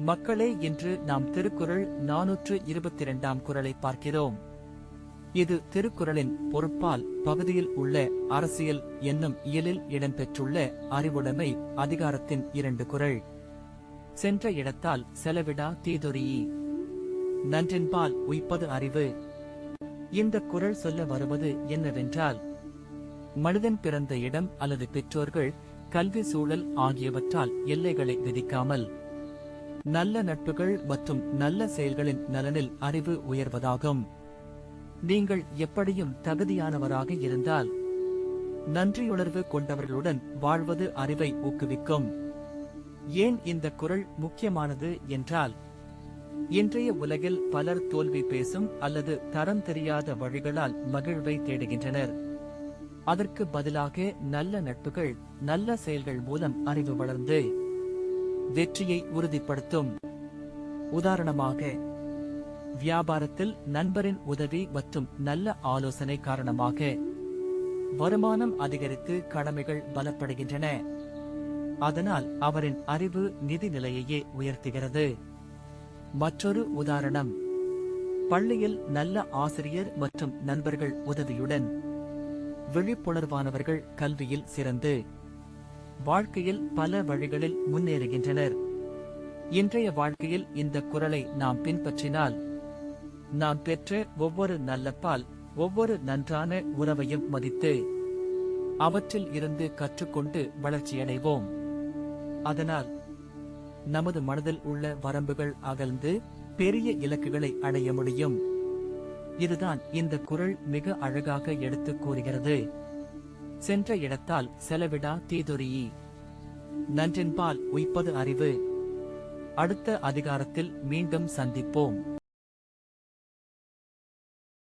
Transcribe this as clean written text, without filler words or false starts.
மக்களே, இன்று நாம் திருக்குறள் 422ஆம் குறளை பார்க்கிறோம். இது திருக்குறளின் பொருட்பால் பகுதியில் உள்ள அரசியல் என்னும் இயலில் இடம்பெற்றுள்ள அறிவுடைமை அதிகாரத்தின் 2 குறள். சென்ற இடத்தால் செலவிடா தீதொரீஇ, நன்றின்பால் உய்ப்பது அறிவு. இந்த குறள் சொல்ல வருவது என்னவென்றால், மனிதன் பிறந்த இடம் அல்லது பெற்றோர்கள், கல்வி சூழல் ஆகியவற்றால் எல்லைகளை விதிக்காமல் நல்ல நட்புகள் மற்றும் நல்ல செயல்களின் நலனில் அறிவு உயர்வதாகும். நீங்கள் எப்படியும் தகுதியானவராக இருந்தால் நன்றியுணர்வு கொண்டவர்களுடன் வாழ்வது அறிவை ஊக்குவிக்கும். ஏன் இந்த குறள் முக்கியமானது என்றால், இன்றைய உலகில் பலர் தோல்வி பேசும் அல்லது தரம் தெரியாத வழிகளால் மகிழ்வை தேடுகின்றனர். அதற்கு பதிலாக நல்ல நட்புகள், நல்ல செயல்கள் மூலம் அறிவு வளர்ந்து வெற்றியை உறுதிப்படுத்தும். உதாரணமாக, வியாபாரத்தில் நண்பரின் உதவி மற்றும் நல்ல ஆலோசனை காரணமாக வருமானம் அதிகரித்து கடமைகள் பலப்படுகின்றன. அதனால் அவரின் அறிவு நிதி நிலையையே உயர்த்துகிறது. மற்றொரு உதாரணம், பள்ளியில் நல்ல ஆசிரியர் மற்றும் நண்பர்கள் உதவியுடன் விழிப்புணர்வானவர்கள் கல்வியில் சிறந்து வாழ்க்கையில் பல வழிகளில் முன்னேறுகின்றனர். இன்றைய வாழ்க்கையில் இந்த குறளை நாம் பின்பற்றினால், நாம் பெற்ற ஒவ்வொரு நல்ல பால், ஒவ்வொரு நன்றான உறவையும் மதித்து அவற்றில் இருந்து கற்றுக்கொண்டு வளர்ச்சியடைவோம். அதனால் நமது மனதில் உள்ள வரம்புகள் அகழ்ந்து பெரிய இலக்குகளை அடைய முடியும். இதுதான் இந்த குறள் மிக அழகாக எடுத்துக் கூறுகிறது. சென்ற இடத்தால் செலவிடா தீதொரீஇ, நன்றின்பால் உய்ப்பது அறிவு. அடுத்த அதிகாரத்தில் மீண்டும் சந்திப்போம்.